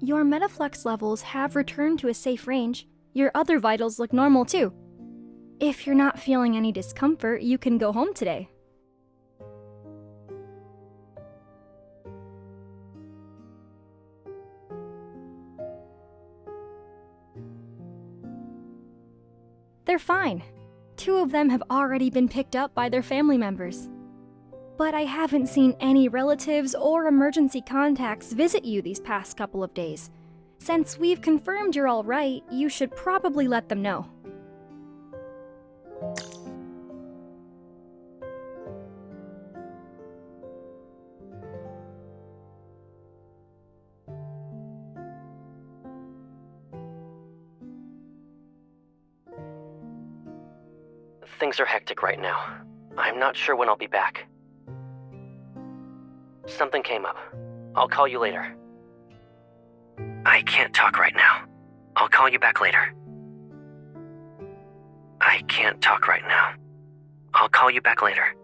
Your metaflux levels have returned to a safe range. Your other vitals look normal too. If you're not feeling any discomfort, you can go home today. They're fine. 2 of them have already been picked up by their family members. But I haven't seen any relatives or emergency contacts visit you these past couple of days. Since we've confirmed you're all right, you should probably let them know. Things are hectic right now. I'm not sure when I'll be back. Something came up. I'll call you later. I can't talk right now. I'll call you back later. I can't talk right now. I'll call you back later.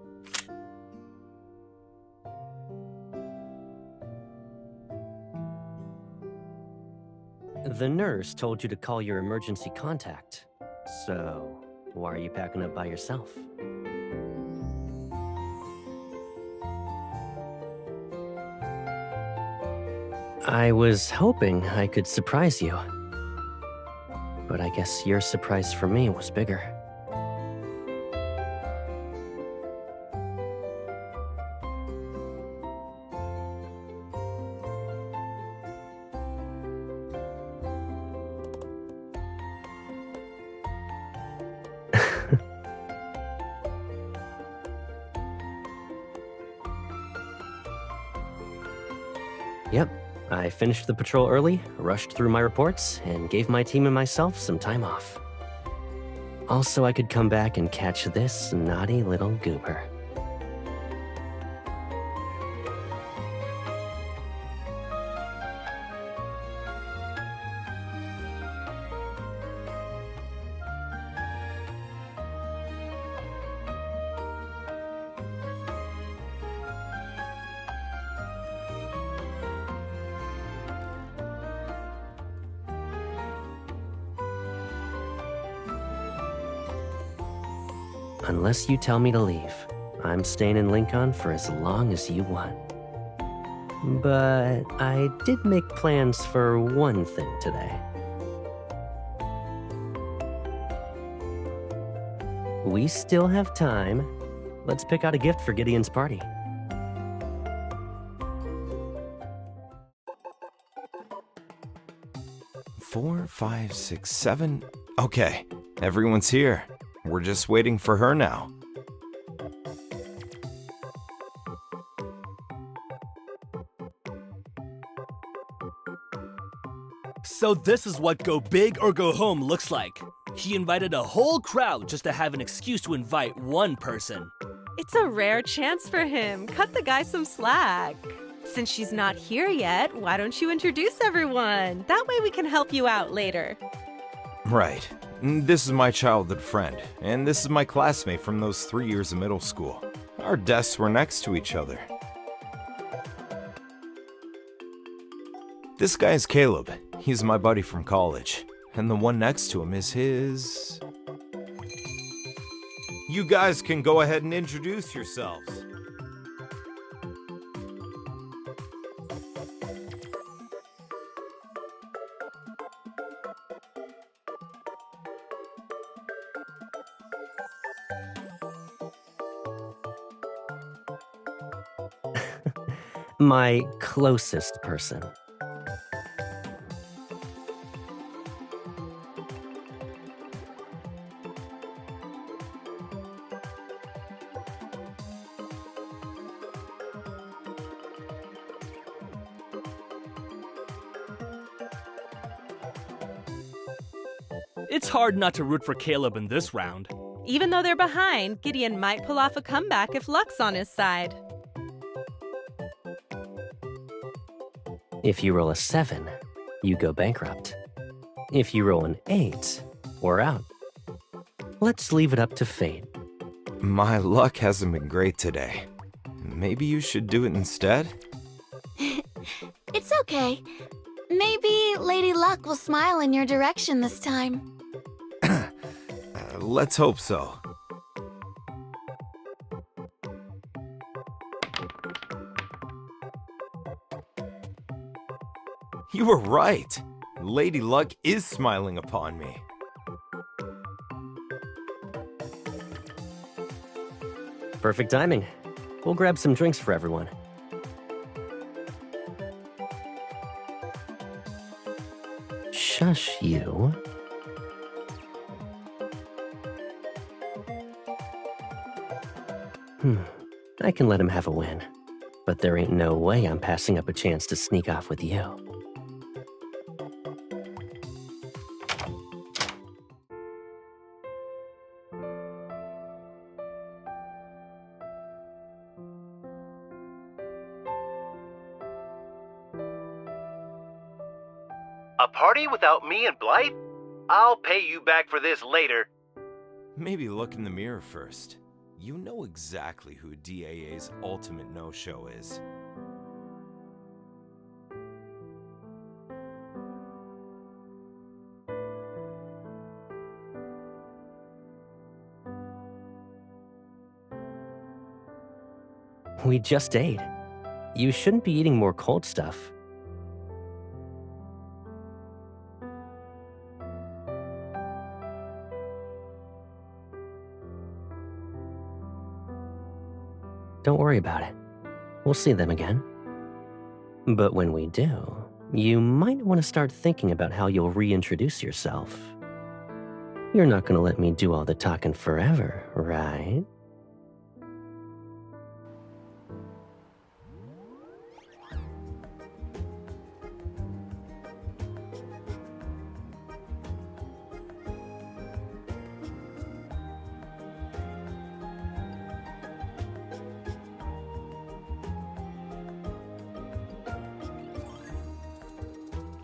The nurse told you to call your emergency contact. So, why are you packing up by yourself? I was hoping I could surprise you. But I guess your surprise for me was bigger. Yep, I finished the patrol early, rushed through my reports, and gave my team and myself some time off. Also, I could come back and catch this naughty little goober. Unless you tell me to leave, I'm staying in Lincoln for as long as you want. But I did make plans for one thing today. We still have time. Let's pick out a gift for Gideon's party. Four, 5, 6, 7. Okay, everyone's here. We're just waiting for her now. So this is what go big or go home looks like. He invited a whole crowd just to have an excuse to invite one person. It's a rare chance for him. Cut the guy some slack. Since she's not here yet, why don't you introduce everyone? That way we can help you out later. Right. This is my childhood friend, and this is my classmate from those 3 years of middle school. Our desks were next to each other. This guy is Caleb. He's my buddy from college. And the one next to him is his... You guys can go ahead and introduce yourselves. My closest person. It's hard not to root for Caleb in this round. Even though they're behind, Gideon might pull off a comeback if luck's on his side. If you roll a 7, you go bankrupt. If you roll an 8, we're out. Let's leave it up to fate. My luck hasn't been great today. Maybe you should do it instead? It's okay. Maybe Lady Luck will smile in your direction this time. Let's hope so. You were right. Lady Luck is smiling upon me. Perfect timing. We'll grab some drinks for everyone. Shush, you. I can let him have a win. But there ain't no way I'm passing up a chance to sneak off with you. A party without me and Blythe? I'll pay you back for this later. Maybe look in the mirror first. You know exactly who DAA's ultimate no-show is. We just ate. You shouldn't be eating more cold stuff. Don't worry about it. We'll see them again. But when we do, you might want to start thinking about how you'll reintroduce yourself. You're not going to let me do all the talking forever, right?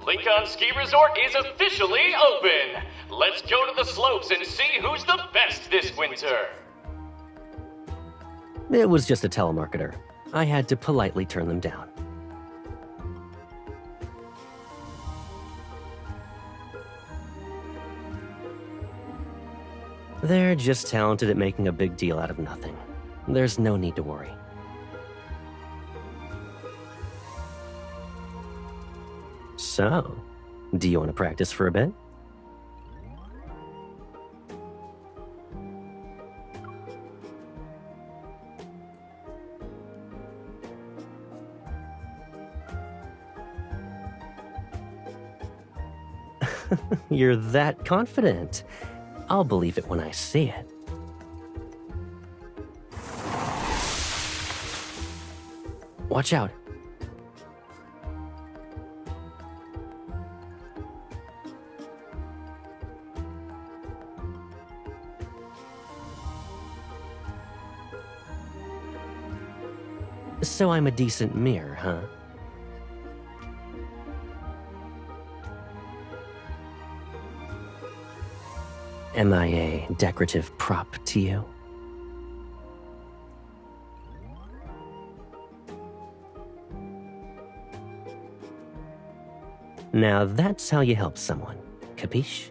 Lincoln Ski Resort is officially open! Let's go to the slopes and see who's the best this winter! It was just a telemarketer. I had to politely turn them down. They're just talented at making a big deal out of nothing. There's no need to worry. So, do you want to practice for a bit? You're that confident. I'll believe it when I see it. Watch out. So I'm a decent mirror, huh? Am I a decorative prop to you? Now that's how you help someone, capiche?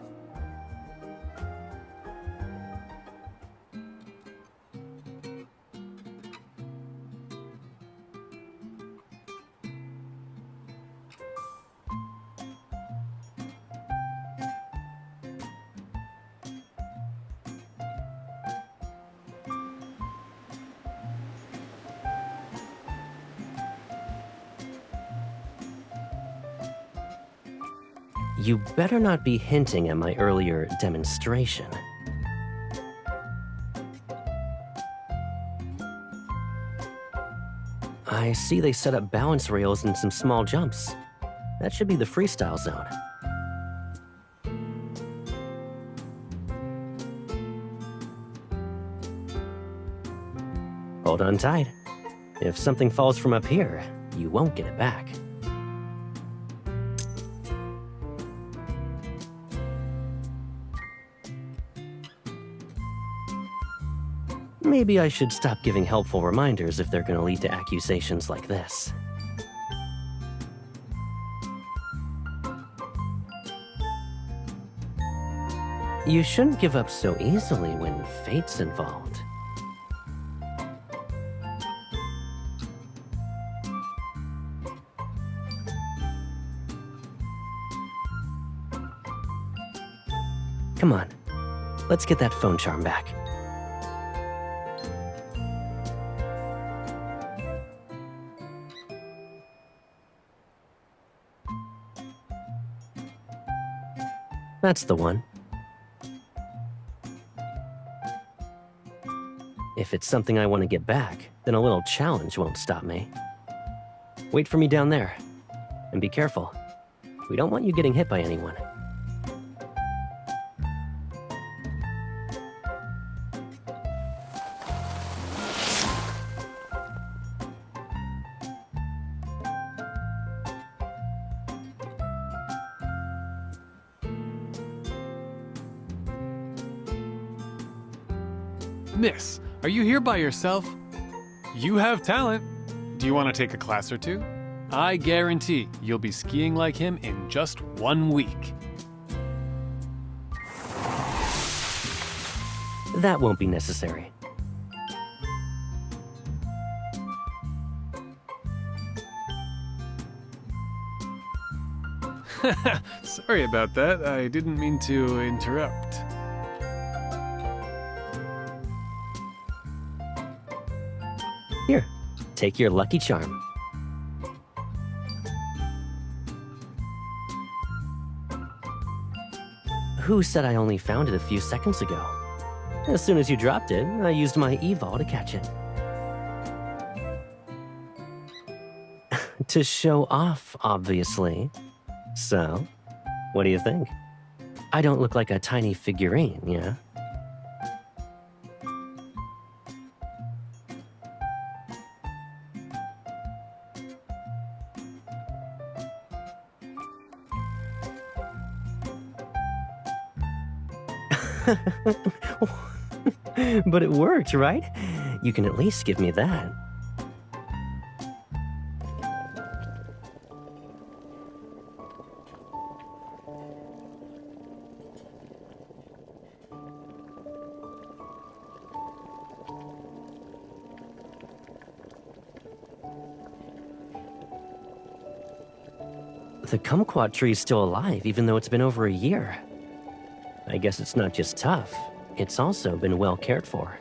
You better not be hinting at my earlier demonstration. I see they set up balance rails and some small jumps. That should be the freestyle zone. Hold on tight. If something falls from up here, you won't get it back. Maybe I should stop giving helpful reminders if they're going to lead to accusations like this. You shouldn't give up so easily when fate's involved. Come on, let's get that phone charm back. That's the one. If it's something I want to get back, then a little challenge won't stop me. Wait for me down there. And be careful. We don't want you getting hit by anyone. Miss, are you here by yourself? You have talent. Do you want to take a class or two? I guarantee you'll be skiing like him in just 1 week. That won't be necessary. Sorry about that. I didn't mean to interrupt. Here, take your lucky charm. Who said I only found it a few seconds ago? As soon as you dropped it, I used my evol to catch it. To show off, obviously. So, what do you think? I don't look like a tiny figurine, yeah? But it worked, right? You can at least give me that. The kumquat tree's still alive, even though it's been over a year. I guess it's not just tough, it's also been well cared for.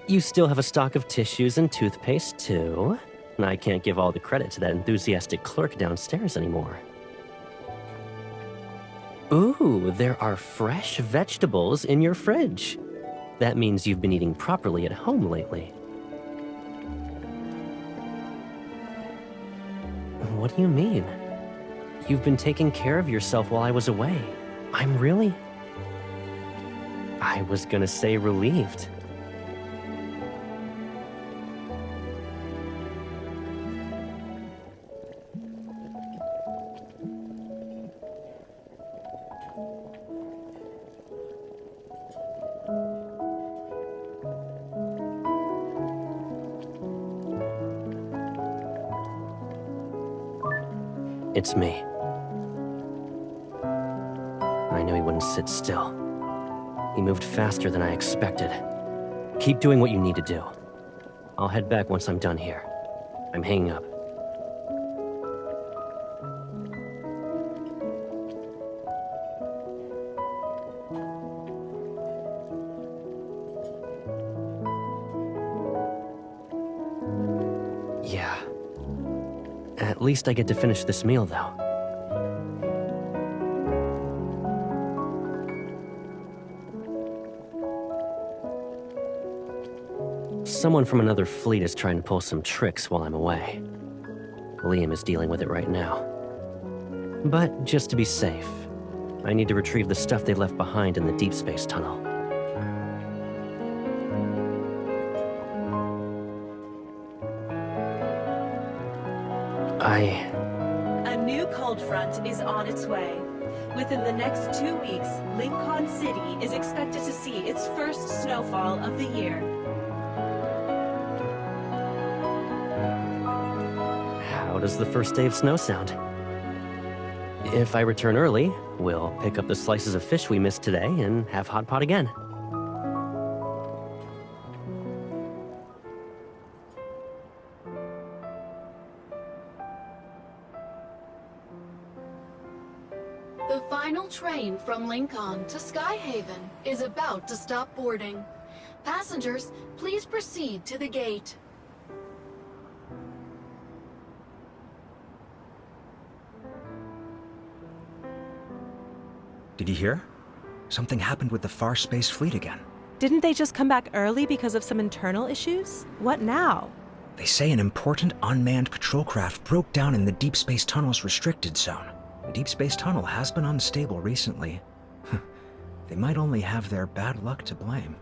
You still have a stock of tissues and toothpaste, too. And I can't give all the credit to that enthusiastic clerk downstairs anymore. Ooh, there are fresh vegetables in your fridge. That means you've been eating properly at home lately. What do you mean? You've been taking care of yourself while I was away. I'm really... I was gonna say relieved. It's me. I knew he wouldn't sit still. He moved faster than I expected. Keep doing what you need to do. I'll head back once I'm done here. I'm hanging up. Yeah. At least I get to finish this meal, though. Someone from another fleet is trying to pull some tricks while I'm away. Liam is dealing with it right now. But just to be safe, I need to retrieve the stuff they left behind in the Deepspace tunnel. A new cold front is on its way. Within the next 2 weeks, Lincoln City is expected to see its first snowfall of the year. How does the first day of snow sound? If I return early, we'll pick up the slices of fish we missed today and have hot pot again. The final train from Lincoln to Skyhaven is about to stop boarding. Passengers, please proceed to the gate. Did you hear? Something happened with the Far Space Fleet again. Didn't they just come back early because of some internal issues? What now? They say an important unmanned patrol craft broke down in the Deepspace Tunnel's restricted zone. The Deepspace Tunnel has been unstable recently. They might only have their bad luck to blame.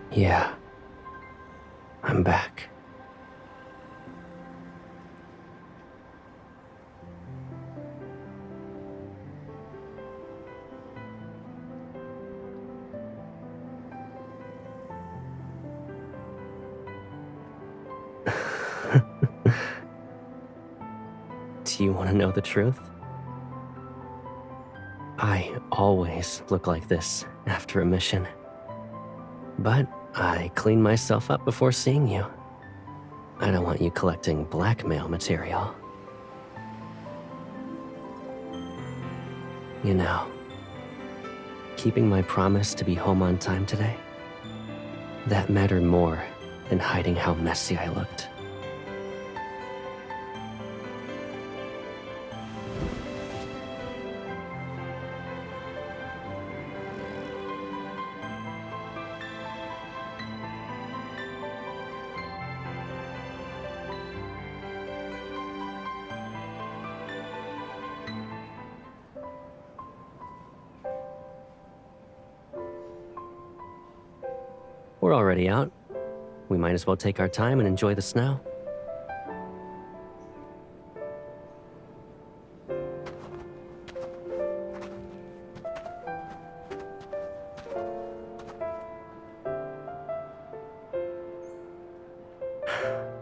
Yeah. I'm back. Do you want to know the truth? I always look like this after a mission. But I clean myself up before seeing you. I don't want you collecting blackmail material. You know, keeping my promise to be home on time today, that mattered more than hiding how messy I looked. We're already out. We might as well take our time and enjoy the snow.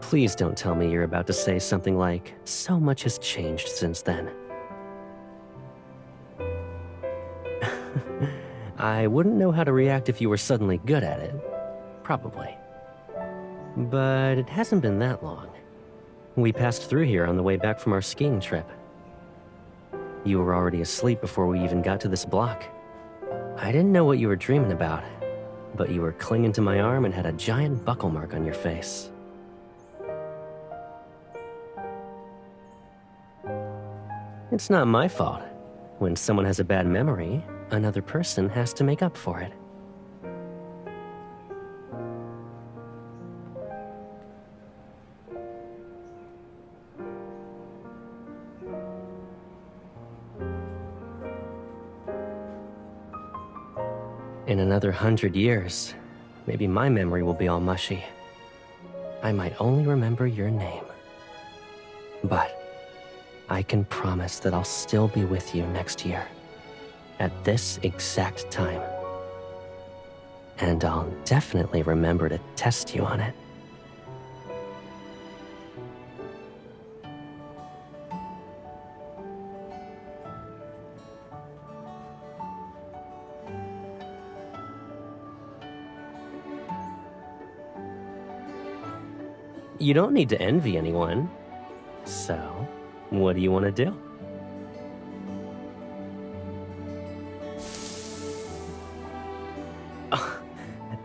Please don't tell me you're about to say something like, "So much has changed since then." I wouldn't know how to react if you were suddenly good at it. Probably. But it hasn't been that long. We passed through here on the way back from our skiing trip. You were already asleep before we even got to this block. I didn't know what you were dreaming about, but you were clinging to my arm and had a giant buckle mark on your face. It's not my fault. When someone has a bad memory, another person has to make up for it. In another 100 years, maybe my memory will be all mushy. I might only remember your name. But I can promise that I'll still be with you next year, at this exact time. And I'll definitely remember to test you on it. You don't need to envy anyone. So, what do you want to do?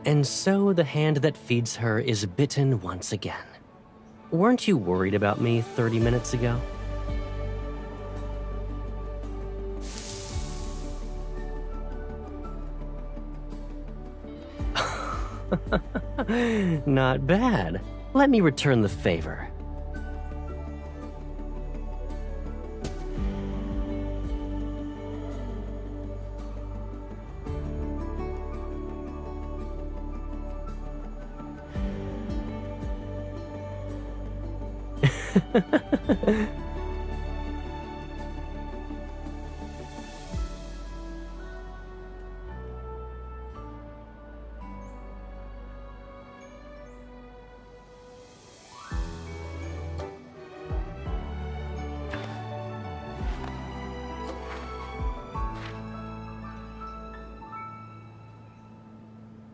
And so the hand that feeds her is bitten once again. Weren't you worried about me 30 minutes ago? Not bad. Let me return the favor.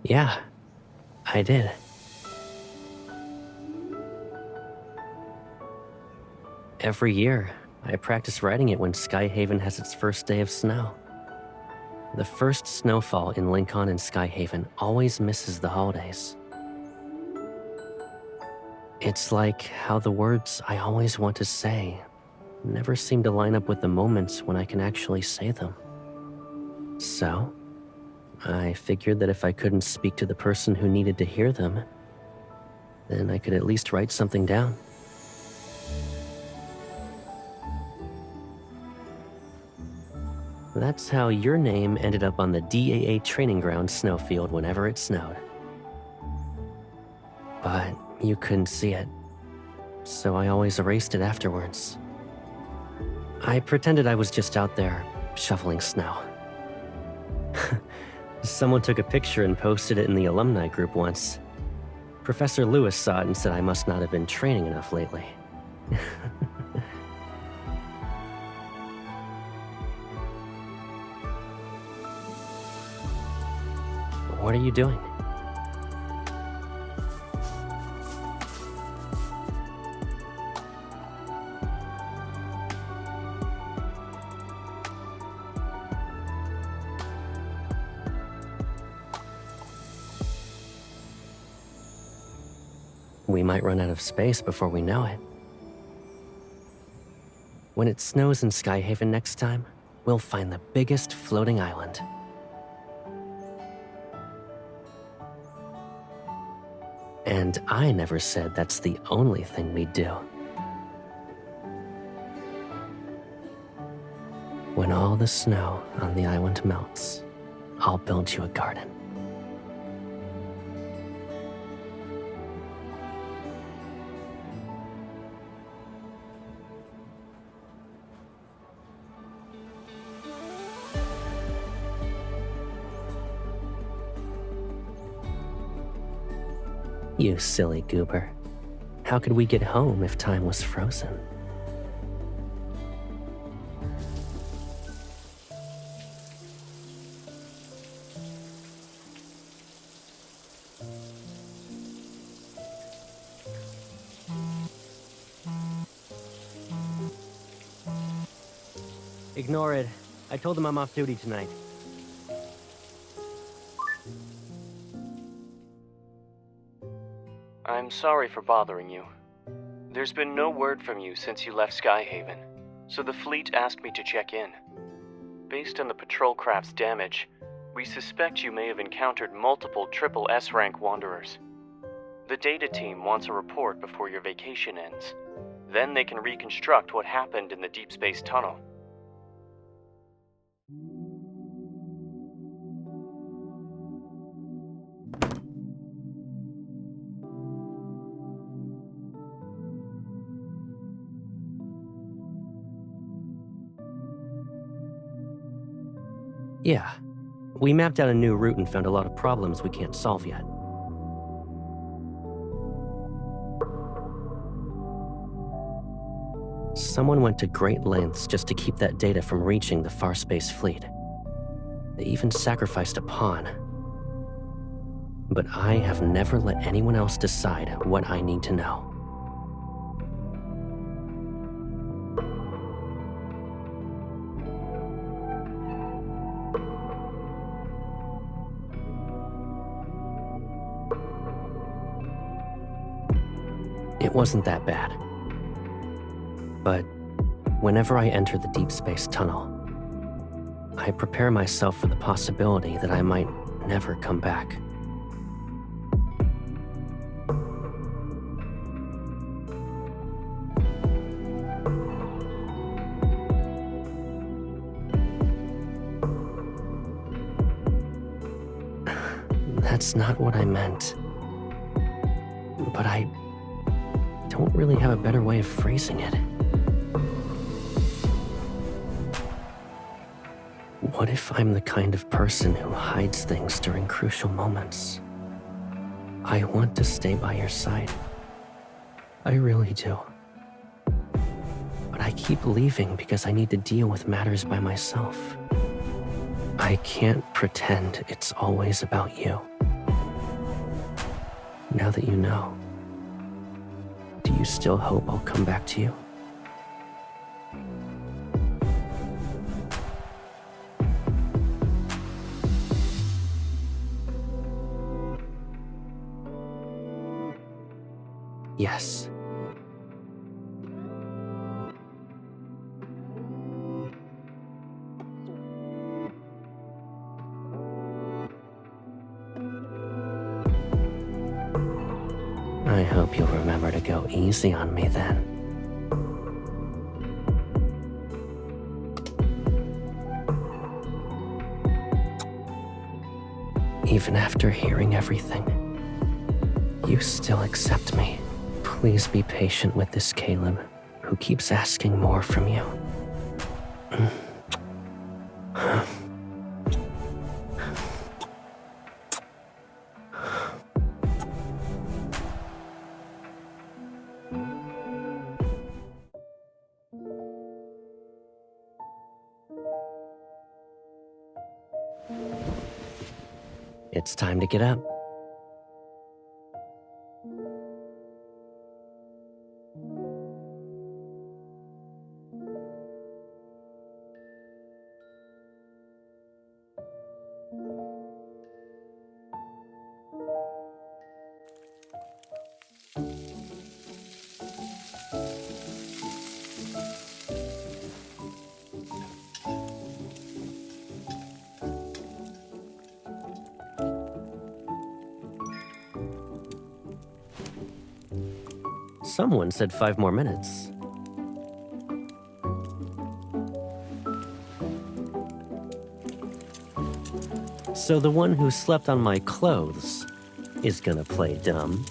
Yeah, I did. Every year, I practice writing it when Skyhaven has its first day of snow. The first snowfall in Lincoln and Skyhaven always misses the holidays. It's like how the words I always want to say never seem to line up with the moments when I can actually say them. So, I figured that if I couldn't speak to the person who needed to hear them, then I could at least write something down. That's how your name ended up on the DAA training ground snowfield whenever it snowed. But you couldn't see it, so I always erased it afterwards. I pretended I was just out there shoveling snow. Someone took a picture and posted it in the alumni group once. Professor Lewis saw it and said I must not have been training enough lately. What are you doing? We might run out of space before we know it. When it snows in Skyhaven next time, we'll find the biggest floating island. And I never said that's the only thing we do. When all the snow on the island melts, I'll build you a garden. You silly goober. How could we get home if time was frozen? Ignore it. I told them I'm off duty tonight. I'm sorry for bothering you. There's been no word from you since you left Skyhaven, so the fleet asked me to check in. Based on the patrol craft's damage, we suspect you may have encountered multiple triple S rank wanderers. The data team wants a report before your vacation ends. Then they can reconstruct what happened in the Deepspace tunnel. Yeah. We mapped out a new route and found a lot of problems we can't solve yet. Someone went to great lengths just to keep that data from reaching the Far Space Fleet. They even sacrificed a pawn. But I have never let anyone else decide what I need to know. It wasn't that bad. But whenever I enter the deep space tunnel, I prepare myself for the possibility that I might never come back. That's not what I meant. But I don't really have a better way of phrasing it. What if I'm the kind of person who hides things during crucial moments? I want to stay by your side. I really do. But I keep leaving because I need to deal with matters by myself. I can't pretend it's always about you. Now that you know, do you still hope I'll come back to you? Yes. I hope you'll remember to go easy on me then. Even after hearing everything, you still accept me. Please be patient with this Caleb, who keeps asking more from you. It's time to get up. Someone said 5 more minutes. So the one who slept on my clothes is gonna play dumb.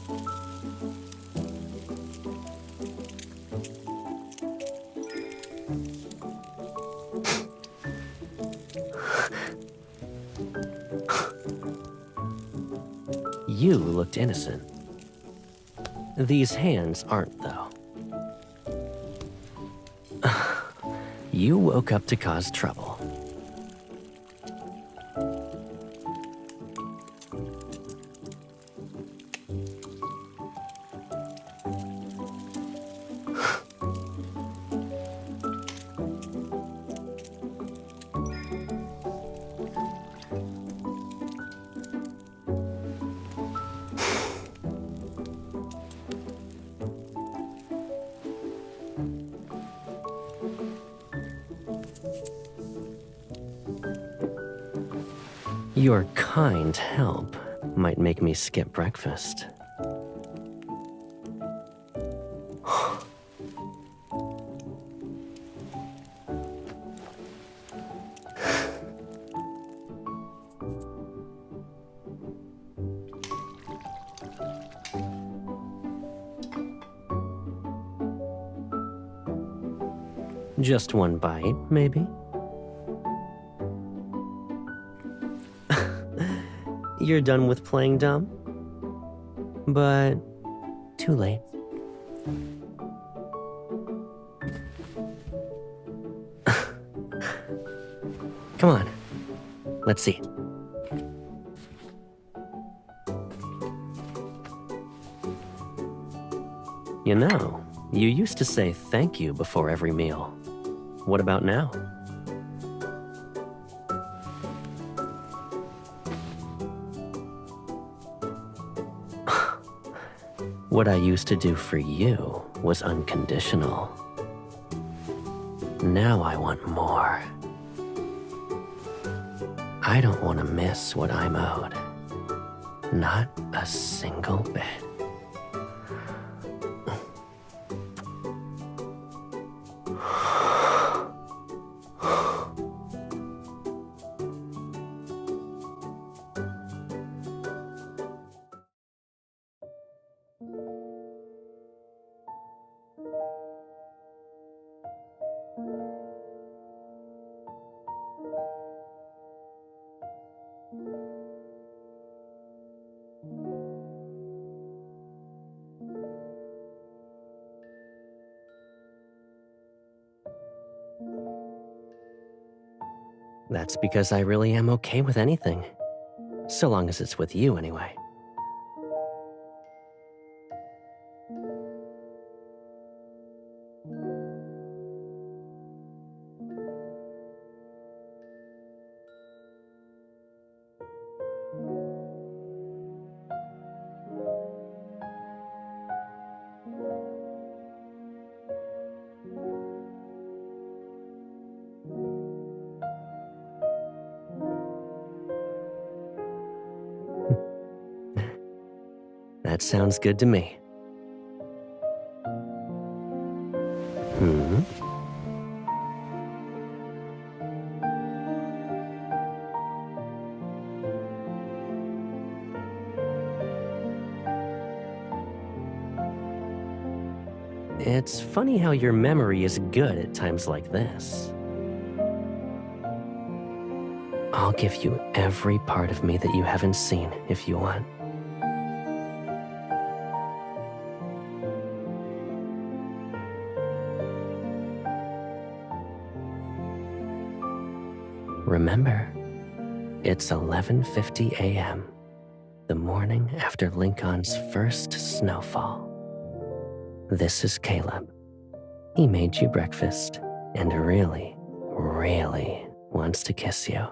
You looked innocent. These hands aren't, though. You woke up to cause trouble. Your kind help might make me skip breakfast. Just one bite, maybe? You're done with playing dumb? But too late. Come on, let's see. You know, you used to say thank you before every meal. What about now? What I used to do for you was unconditional. Now I want more. I don't want to miss what I'm owed. Not a single bit. That's because I really am okay with anything. So long as it's with you, anyway. That sounds good to me. Hmm? It's funny how your memory is good at times like this. I'll give you every part of me that you haven't seen if you want. Remember, it's 11:50 a.m., the morning after Lincoln's first snowfall. This is Caleb. He made you breakfast and really, really wants to kiss you.